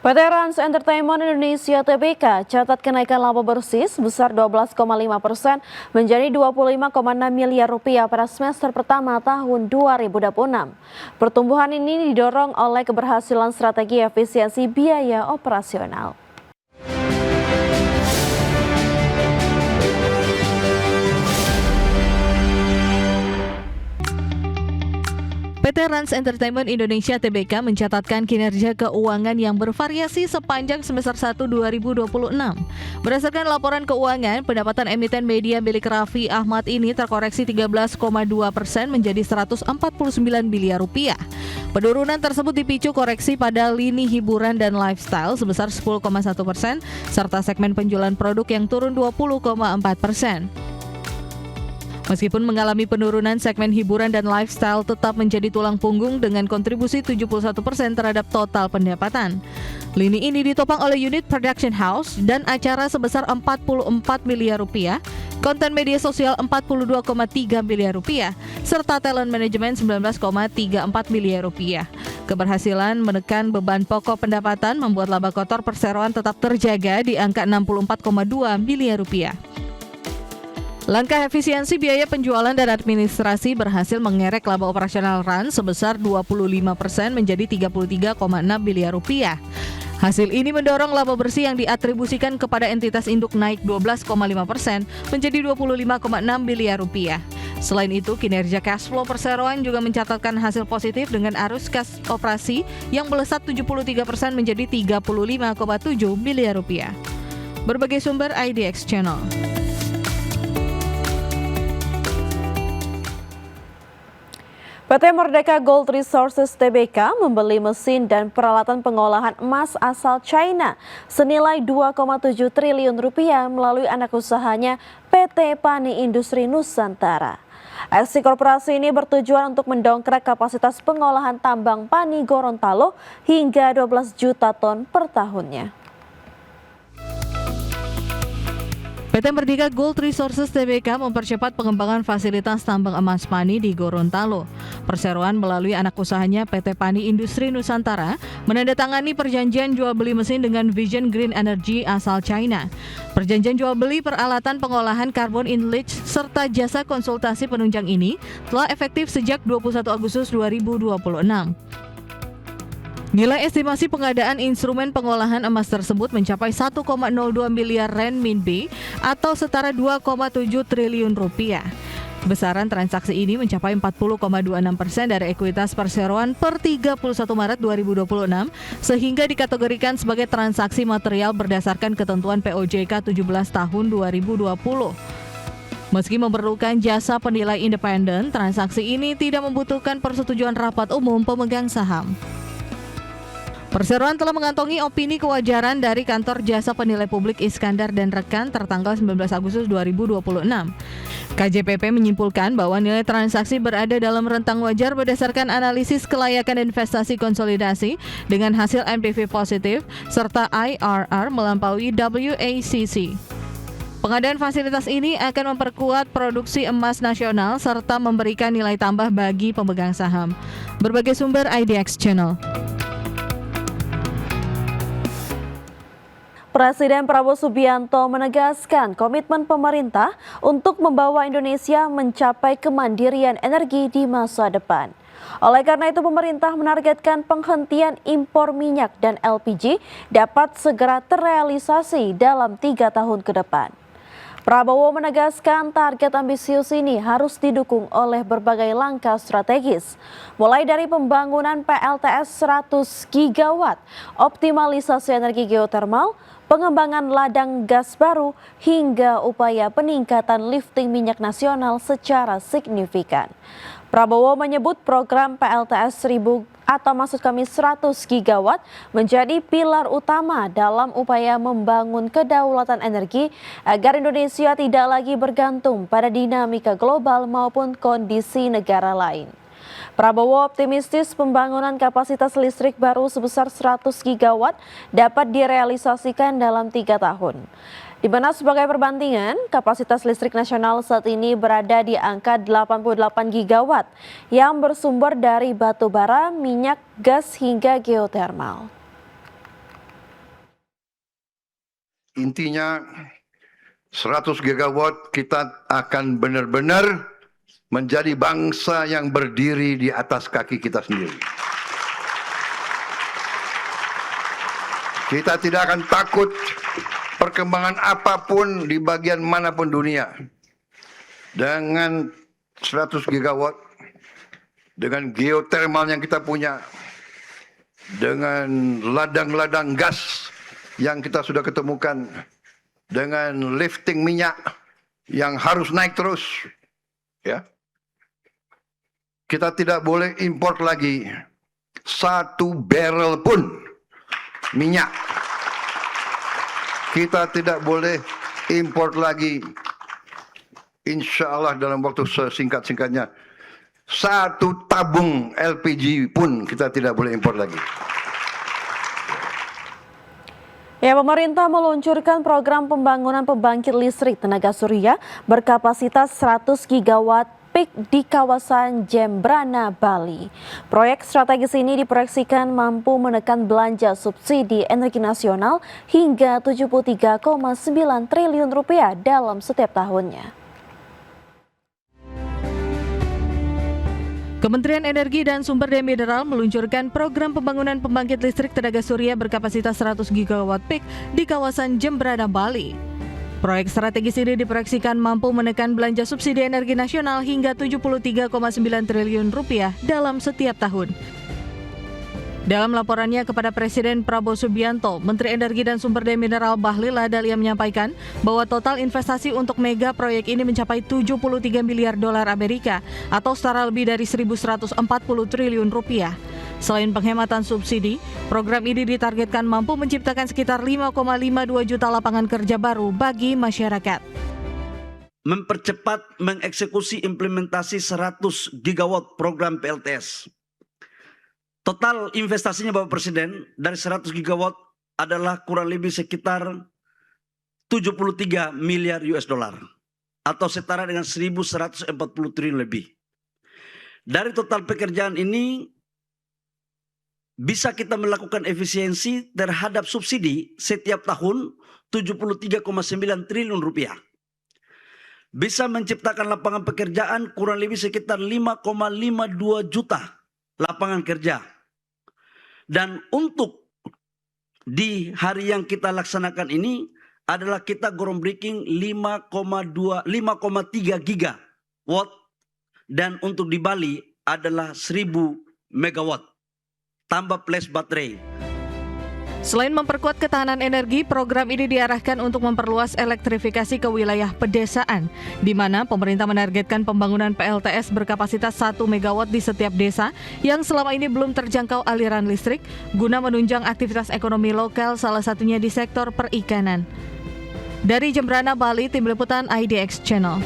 PT Rans Entertainment Indonesia (TBK) catat kenaikan laba bersih sebesar 12,5% menjadi 25,6 miliar rupiah pada semester pertama tahun 2026. Pertumbuhan ini didorong oleh keberhasilan strategi efisiensi biaya operasional. PT Rans Entertainment Indonesia (TBK) mencatatkan kinerja keuangan yang bervariasi sepanjang semester 1 2026. Berdasarkan laporan keuangan, pendapatan emiten media milik Raffi Ahmad ini terkoreksi 13,2% menjadi 149 miliar rupiah. Penurunan tersebut dipicu koreksi pada lini hiburan dan lifestyle sebesar 10,1% serta segmen penjualan produk yang turun 20,4%. Meskipun mengalami penurunan, segmen hiburan dan lifestyle tetap menjadi tulang punggung dengan kontribusi 71% terhadap total pendapatan. Lini ini ditopang oleh unit production house dan acara sebesar 44 miliar rupiah, konten media sosial 42,3 miliar rupiah, serta talent management 19,34 miliar rupiah. Keberhasilan menekan beban pokok pendapatan membuat laba kotor perseroan tetap terjaga di angka 64,2 miliar rupiah. Langkah efisiensi biaya penjualan dan administrasi berhasil mengerek laba operasional Rans sebesar 25% menjadi 33,6 miliar rupiah. Hasil ini mendorong laba bersih yang diatribusikan kepada entitas induk naik 12,5% menjadi 25,6 miliar rupiah. Selain itu, kinerja cash flow perseroan juga mencatatkan hasil positif dengan arus kas operasi yang melesat 73% menjadi 35,7 miliar rupiah. Berbagai sumber IDX Channel. PT Merdeka Gold Resources (TBK) membeli mesin dan peralatan pengolahan emas asal China senilai 2,7 triliun rupiah melalui anak usahanya PT Pani Industri Nusantara. Aksi korporasi ini bertujuan untuk mendongkrak kapasitas pengolahan tambang Pani Gorontalo hingga 12 juta ton per tahunnya. PT Merdeka Gold Resources (TBK) mempercepat pengembangan fasilitas tambang emas Pani di Gorontalo. Perseroan melalui anak usahanya PT Pani Industri Nusantara menandatangani perjanjian jual beli mesin dengan Vision Green Energy asal China. Perjanjian jual beli peralatan pengolahan karbon in leach serta jasa konsultasi penunjang ini telah efektif sejak 21 Agustus 2026. Nilai estimasi pengadaan instrumen pengolahan emas tersebut mencapai 1,02 miliar renminbi atau setara 2,7 triliun rupiah. Besaran transaksi ini mencapai 40,26% dari ekuitas perseroan per 31 Maret 2026 sehingga dikategorikan sebagai transaksi material berdasarkan ketentuan POJK 17 tahun 2020. Meski memerlukan jasa penilai independen, transaksi ini tidak membutuhkan persetujuan rapat umum pemegang saham. Perseroan telah mengantongi opini kewajaran dari Kantor Jasa Penilai Publik Iskandar dan Rekan tertanggal 19 Agustus 2026. KJPP menyimpulkan bahwa nilai transaksi berada dalam rentang wajar berdasarkan analisis kelayakan investasi konsolidasi dengan hasil NPV positif serta IRR melampaui WACC. Pengadaan fasilitas ini akan memperkuat produksi emas nasional serta memberikan nilai tambah bagi pemegang saham. Berbagai sumber IDX Channel. Presiden Prabowo Subianto menegaskan komitmen pemerintah untuk membawa Indonesia mencapai kemandirian energi di masa depan. Oleh karena itu, pemerintah menargetkan penghentian impor minyak dan LPG dapat segera terrealisasi dalam 3 tahun ke depan. Prabowo menegaskan target ambisius ini harus didukung oleh berbagai langkah strategis, mulai dari pembangunan PLTS 100 gigawatt, optimalisasi energi geotermal, pengembangan ladang gas baru, hingga upaya peningkatan lifting minyak nasional secara signifikan. Prabowo menyebut program PLTS 100 gigawatt menjadi pilar utama dalam upaya membangun kedaulatan energi agar Indonesia tidak lagi bergantung pada dinamika global maupun kondisi negara lain. Prabowo optimistis pembangunan kapasitas listrik baru sebesar 100 gigawatt dapat direalisasikan dalam 3 tahun. Di mana sebagai perbandingan, kapasitas listrik nasional saat ini berada di angka 88 gigawatt yang bersumber dari batu bara, minyak, gas hingga geotermal. intinya 100 gigawatt kita akan benar-benar menjadi bangsa yang berdiri di atas kaki kita sendiri. Kita tidak akan takut perkembangan apapun di bagian manapun dunia. Dengan 100 gigawatt, dengan geothermal yang kita punya, dengan ladang-ladang gas yang kita sudah ketemukan, dengan lifting minyak yang harus naik terus, ya. Kita tidak boleh import lagi 1 barrel pun minyak. Kita tidak boleh import lagi, insya Allah dalam waktu sesingkat-singkatnya, 1 tabung LPG pun kita tidak boleh import lagi. Ya, pemerintah meluncurkan program pembangunan pembangkit listrik tenaga surya berkapasitas 100 gigawatt peak di kawasan Jembrana, Bali. Proyek strategis ini diproyeksikan mampu menekan belanja subsidi energi nasional hingga 73,9 triliun rupiah dalam setiap tahunnya. Kementerian Energi dan Sumber Daya Mineral meluncurkan program pembangunan pembangkit listrik tenaga surya berkapasitas 100 gigawatt peak di kawasan Jembrana, Bali. Proyek strategis ini diproyeksikan mampu menekan belanja subsidi energi nasional hingga 73,9 triliun rupiah dalam setiap tahun. Dalam laporannya kepada Presiden Prabowo Subianto, Menteri Energi dan Sumber Daya Mineral Bahlil Lahadalia menyampaikan bahwa total investasi untuk mega proyek ini mencapai 73 miliar dolar Amerika atau setara lebih dari 1.140 triliun rupiah. Selain penghematan subsidi, program ini ditargetkan mampu menciptakan sekitar 5,52 juta lapangan kerja baru bagi masyarakat. Mempercepat mengeksekusi implementasi 100 gigawatt program PLTS. Total investasinya Bapak Presiden dari 100 gigawatt adalah kurang lebih sekitar 73 miliar US dollar atau setara dengan 1.140 triliun lebih. Dari total pekerjaan ini bisa kita melakukan efisiensi terhadap subsidi setiap tahun 73,9 triliun rupiah. Bisa menciptakan lapangan pekerjaan kurang lebih sekitar 5,52 juta lapangan kerja. Dan untuk di hari yang kita laksanakan ini adalah kita groundbreaking 5,3 gigawatt dan untuk di Bali adalah 1.000 megawatt. Tambah plus baterai. Selain memperkuat ketahanan energi, program ini diarahkan untuk memperluas elektrifikasi ke wilayah pedesaan, di mana pemerintah menargetkan pembangunan PLTS berkapasitas 1 megawatt di setiap desa yang selama ini belum terjangkau aliran listrik, guna menunjang aktivitas ekonomi lokal, salah satunya di sektor perikanan. Dari Jembrana, Bali, Tim Liputan IDX Channel.